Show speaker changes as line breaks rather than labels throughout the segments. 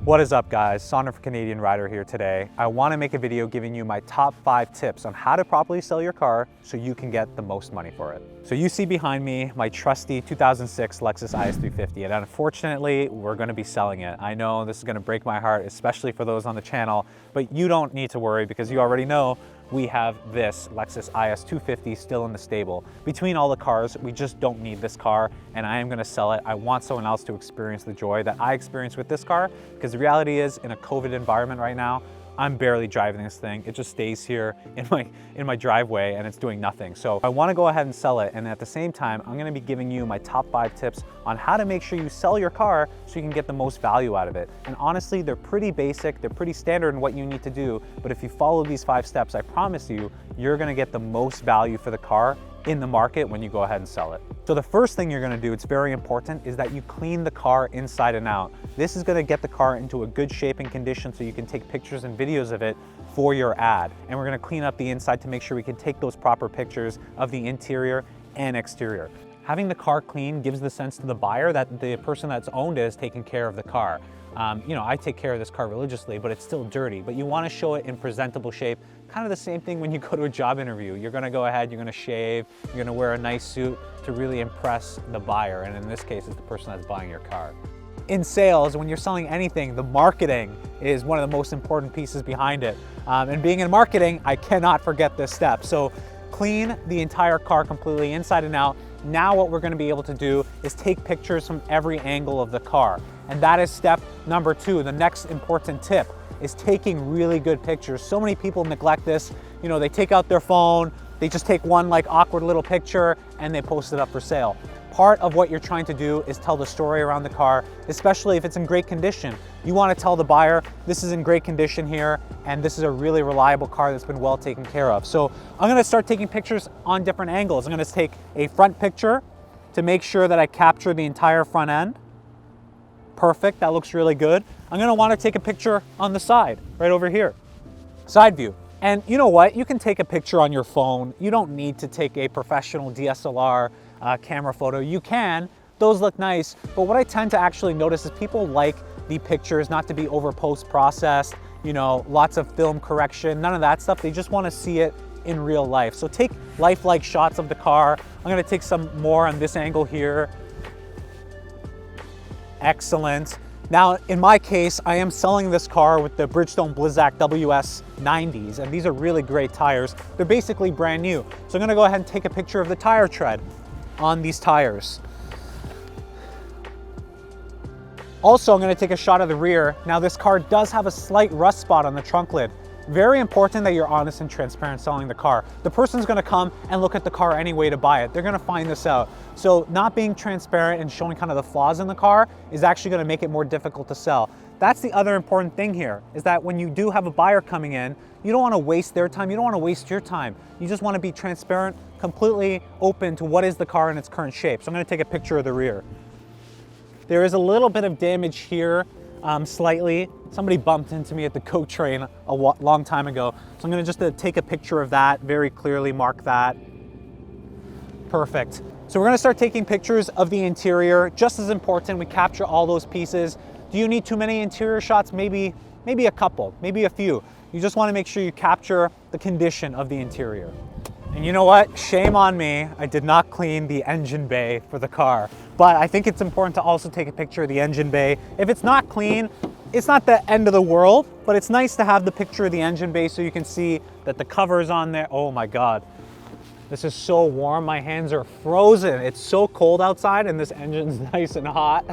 What is up, guys? Sonduren Canadian Rider here today. I want to make a video giving you my top 5 tips on how to properly sell your car so you can get the most money for it. So you see behind me my trusty 2006 Lexus IS350, and unfortunately we're going to be selling it. I know this is going to break my heart, especially for those on the channel, but you don't need to worry because you already know we have this Lexus IS250 still in the stable. Between all the cars, we just don't need this car, and I am gonna sell it. I want someone else to experience the joy that I experienced with this car, because the reality is, in a COVID environment right now, I'm barely driving this thing. It just stays here in my driveway and it's doing nothing. So I wanna go ahead and sell it, and at the same time, I'm gonna be giving you my top 5 tips on how to make sure you sell your car so you can get the most value out of it. And honestly, they're pretty basic, they're pretty standard in what you need to do, but if you follow these 5 steps, I promise you, you're gonna get the most value for the car in the market when you go ahead and sell it. So the first thing you're gonna do, it's very important, is that you clean the car inside and out. This is gonna get the car into a good shape and condition so you can take pictures and videos of it for your ad. And we're gonna clean up the inside to make sure we can take those proper pictures of the interior and exterior. Having the car clean gives the sense to the buyer that the person that's owned it is taking care of the car. You know, I take care of this car religiously, but it's still dirty, but you wanna show it in presentable shape. Kind of the same thing when you go to a job interview. You're gonna go ahead, you're gonna shave, you're gonna wear a nice suit to really impress the buyer, and in this case, it's the person that's buying your car. In sales, when you're selling anything, the marketing is one of the most important pieces behind it. And being in marketing, I cannot forget this step. So clean the entire car completely inside and out. Now what we're gonna be able to do is take pictures from every angle of the car. And that is step number 2. The next important tip is taking really good pictures. So many people neglect this. You know, they take out their phone, they just take one like awkward little picture and they post it up for sale. Part of what you're trying to do is tell the story around the car, especially if it's in great condition. You want to tell the buyer, this is in great condition here, and this is a really reliable car that's been well taken care of. So I'm gonna start taking pictures on different angles. I'm gonna take a front picture to make sure that I capture the entire front end. Perfect, that looks really good. I'm gonna wanna take a picture on the side, right over here. Side view. And you know what? You can take a picture on your phone. You don't need to take a professional DSLR camera photo. You can, those look nice, but what I tend to actually notice is people like the pictures not to be over post-processed, you know, lots of film correction, none of that stuff. They just wanna see it in real life. So take lifelike shots of the car. I'm gonna take some more on this angle here. Excellent. Now, in my case, I am selling this car with the Bridgestone Blizzak WS 90s, and these are really great tires. They're basically brand new. So I'm gonna go ahead and take a picture of the tire tread on these tires. Also, I'm gonna take a shot of the rear. Now, this car does have a slight rust spot on the trunk lid. Very important that you're honest and transparent selling the car. The person's gonna come and look at the car anyway to buy it. They're gonna find this out. So not being transparent and showing kind of the flaws in the car is actually gonna make it more difficult to sell. That's the other important thing here, is that when you do have a buyer coming in, you don't wanna waste their time, you don't wanna waste your time. You just wanna be transparent, completely open to what is the car in its current shape. So I'm gonna take a picture of the rear. There is a little bit of damage here, slightly. Somebody bumped into me at the GO train a long time ago. So I'm gonna just take a picture of that, very clearly mark that. Perfect. So we're gonna start taking pictures of the interior. Just as important, we capture all those pieces. Do you need too many interior shots? Maybe a couple, maybe a few. You just wanna make sure you capture the condition of the interior. And you know what? Shame on me. I did not clean the engine bay for the car. But I think it's important to also take a picture of the engine bay. If it's not clean, it's not the end of the world, but it's nice to have the picture of the engine bay so you can see that the cover is on there. Oh my God. This is so warm, my hands are frozen. It's so cold outside and this engine's nice and hot.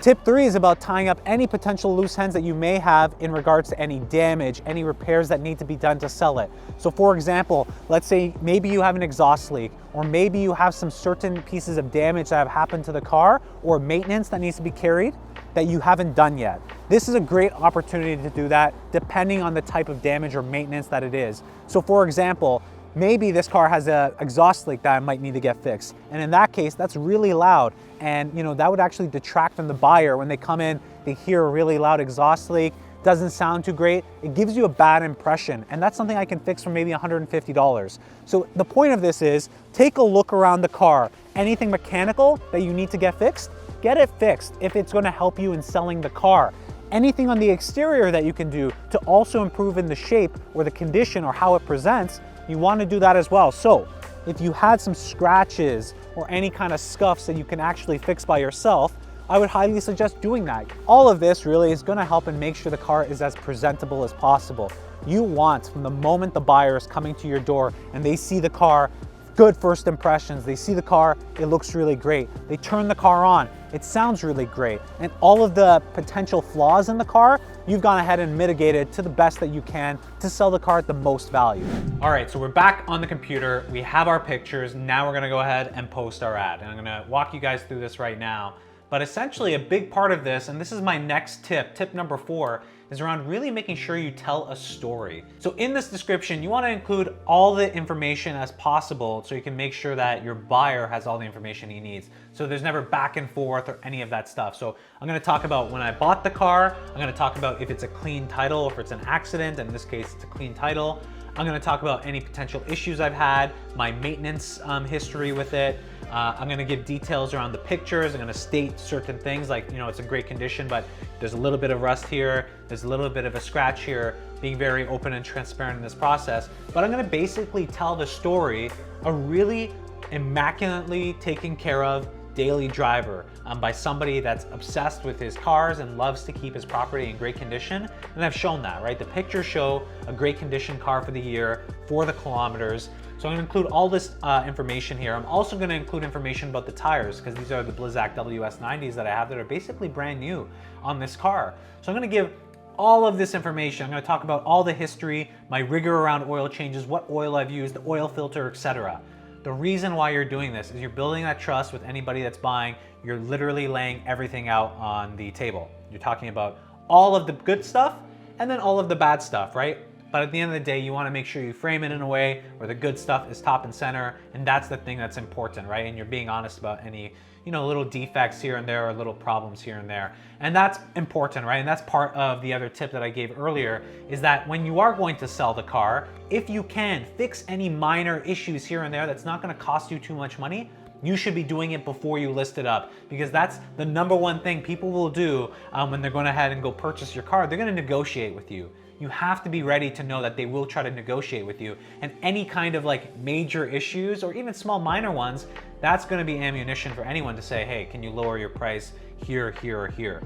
Tip 3 is about tying up any potential loose ends that you may have in regards to any damage, any repairs that need to be done to sell it. So for example, let's say maybe you have an exhaust leak, or maybe you have some certain pieces of damage that have happened to the car, or maintenance that needs to be carried that you haven't done yet. This is a great opportunity to do that depending on the type of damage or maintenance that it is. So for example, maybe this car has an exhaust leak that I might need to get fixed. And in that case, that's really loud. And you know, that would actually detract from the buyer when they come in, they hear a really loud exhaust leak, doesn't sound too great, it gives you a bad impression. And that's something I can fix for maybe $150. So the point of this is, take a look around the car anything mechanical that you need to get fixed, get it fixed if it's gonna help you in selling the car. Anything on the exterior that you can do to also improve in the shape or the condition or how it presents, you wanna do that as well. So if you had some scratches or any kind of scuffs that you can actually fix by yourself, I would highly suggest doing that. All of this really is gonna help and make sure the car is as presentable as possible. You want, from the moment the buyer is coming to your door and they see the car, good first impressions, they see the car, it looks really great. They turn the car on, it sounds really great. And all of the potential flaws in the car, you've gone ahead and mitigated to the best that you can to sell the car at the most value. All right, so we're back on the computer. We have our pictures. Now we're gonna go ahead and post our ad. And I'm gonna walk you guys through this right now. But essentially a big part of this, and this is my next tip, tip number 4, is around really making sure you tell a story. So in this description, you wanna include all the information as possible so you can make sure that your buyer has all the information he needs. So there's never back and forth or any of that stuff. So I'm gonna talk about when I bought the car, I'm gonna talk about if it's a clean title or if it's an accident, in this case it's a clean title. I'm gonna talk about any potential issues I've had, my maintenance history with it. I'm gonna give details around the pictures. I'm gonna state certain things like, you know, it's in great condition, but there's a little bit of rust here, there's a little bit of a scratch here, being very open and transparent in this process. But I'm gonna basically tell the story, a really immaculately taken care of daily driver by somebody that's obsessed with his cars and loves to keep his property in great condition. And I've shown that, right? The pictures show a great condition car for the year, for the kilometers. So I'm gonna include all this information here. I'm also gonna include information about the tires because these are the Blizzak WS90s that I have that are basically brand new on this car. So I'm gonna give all of this information. I'm gonna talk about all the history, my rigor around oil changes, what oil I've used, the oil filter, etc. The reason why you're doing this is you're building that trust with anybody that's buying. You're literally laying everything out on the table. You're talking about all of the good stuff and then all of the bad stuff, right? But at the end of the day, you wanna make sure you frame it in a way where the good stuff is top and center, and that's the thing that's important, right? And you're being honest about any, you know, little defects here and there or little problems here and there. And that's important, right? And that's part of the other tip that I gave earlier, is that when you are going to sell the car, if you can fix any minor issues here and there that's not gonna cost you too much money, you should be doing it before you list it up, because that's the number one thing people will do when they're going ahead and go purchase your car. They're gonna negotiate with you. You have to be ready to know that they will try to negotiate with you. And any kind of like major issues or even small minor ones, that's gonna be ammunition for anyone to say, hey, can you lower your price here, here, or here?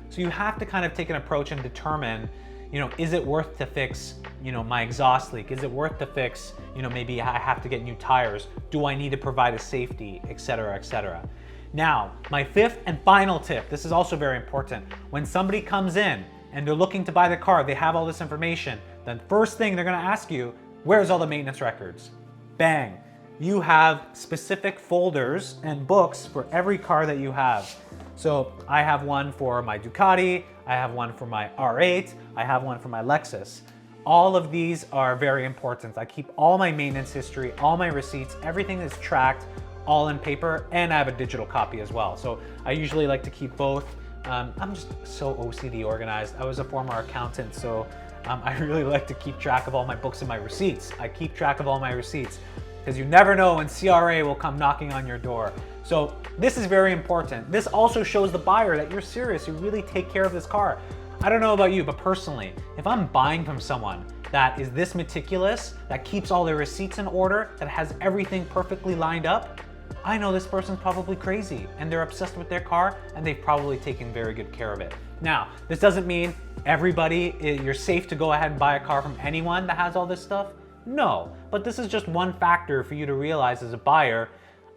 So you have to kind of take an approach and determine, you know, is it worth to fix, you know, my exhaust leak? Is it worth to fix, you know, maybe I have to get new tires? Do I need to provide a safety, etc., etc.? Now, my 5th and final tip, this is also very important. When somebody comes in and they're looking to buy the car, they have all this information, then first thing they're gonna ask you, where's all the maintenance records? Bang. You have specific folders and books for every car that you have. So I have one for my Ducati, I have one for my R8, I have one for my Lexus. All of these are very important. I keep all my maintenance history, all my receipts, everything is tracked, all in paper, and I have a digital copy as well. So I usually like to keep both. I'm just so OCD organized. I was a former accountant, so I really like to keep track of all my books and my receipts. I keep track of all my receipts because you never know when CRA will come knocking on your door. So this is very important. This also shows the buyer that you're serious, you really take care of this car. I don't know about you, but personally, if I'm buying from someone that is this meticulous, that keeps all their receipts in order, that has everything perfectly lined up, I know this person's probably crazy and they're obsessed with their car and they've probably taken very good care of it. Now, this doesn't mean you're safe to go ahead and buy a car from anyone that has all this stuff. No, but this is just one factor for you to realize as a buyer,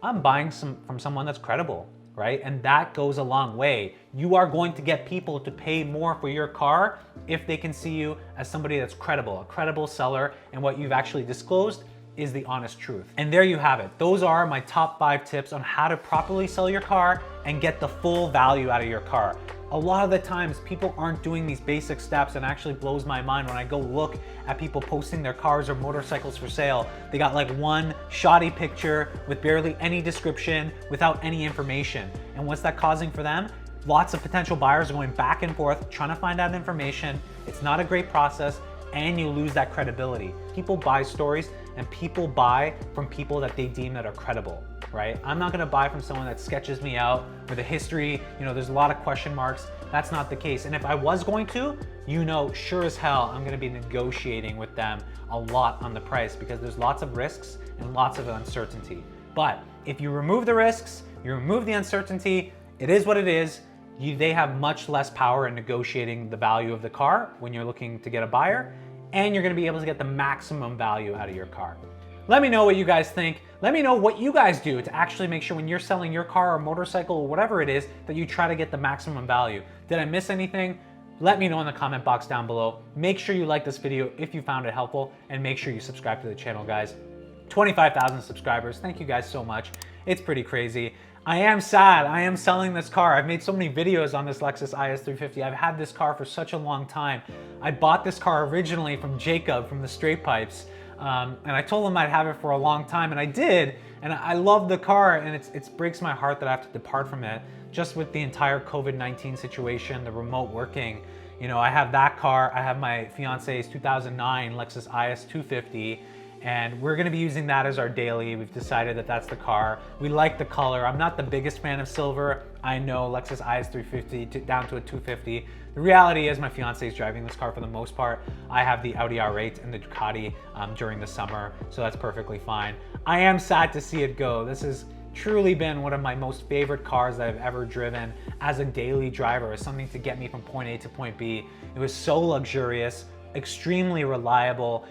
I'm buying from someone that's credible, right? And that goes a long way. You are going to get people to pay more for your car if they can see you as somebody that's credible, a credible seller, and what you've actually disclosed is the honest truth. And there you have it. Those are my top 5 tips on how to properly sell your car and get the full value out of your car. A lot of the times people aren't doing these basic steps, and actually blows my mind when I go look at people posting their cars or motorcycles for sale. They got like one shoddy picture with barely any description, without any information. And what's that causing for them? Lots of potential buyers going back and forth trying to find out information. It's not a great process, and you lose that credibility. People buy stories, and people buy from people that they deem that are credible, right? I'm not gonna buy from someone that sketches me out with a history, there's a lot of question marks. That's not the case. And if I was going to, sure as hell, I'm gonna be negotiating with them a lot on the price because there's lots of risks and lots of uncertainty. But if you remove the risks, you remove the uncertainty, it is what it is. They have much less power in negotiating the value of the car when you're looking to get a buyer, and you're gonna be able to get the maximum value out of your car. Let me know what you guys think. Let me know what you guys do to actually make sure when you're selling your car or motorcycle or whatever it is that you try to get the maximum value. Did I miss anything? Let me know in the comment box down below. Make sure you like this video if you found it helpful, and make sure you subscribe to the channel, guys. 25,000 subscribers. Thank you guys so much. It's pretty crazy. I am sad. I am selling this car. I've made so many videos on this Lexus IS350. I've had this car for such a long time. I bought this car originally from Jacob from the Straight Pipes. And I told him I'd have it for a long time, and I did. And I love the car, and it breaks my heart that I have to depart from it. Just with the entire COVID-19 situation, the remote working. I have that car. I have my fiance's 2009 Lexus IS250. And we're gonna be using that as our daily. We've decided that that's the car. We like the color. I'm not the biggest fan of silver. I know Lexus IS350 down to a 250. The reality is my fiance is driving this car for the most part. I have the Audi R8 and the Ducati during the summer, so that's perfectly fine. I am sad to see it go. This has truly been one of my most favorite cars that I've ever driven as a daily driver, as something to get me from point A to point B. It was so luxurious, extremely reliable,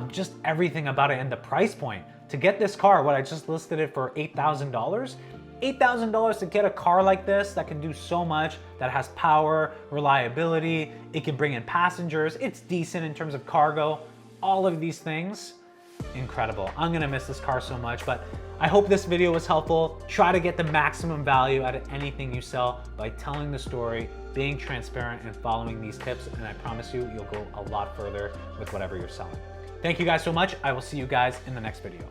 just everything about it, and the price point. To get this car, what I just listed it for $8,000. $8,000 to get a car like this that can do so much, that has power, reliability, it can bring in passengers, it's decent in terms of cargo, all of these things, incredible. I'm gonna miss this car so much, but I hope this video was helpful. Try to get the maximum value out of anything you sell by telling the story, being transparent, and following these tips, and I promise you, you'll go a lot further with whatever you're selling. Thank you guys so much. I will see you guys in the next video.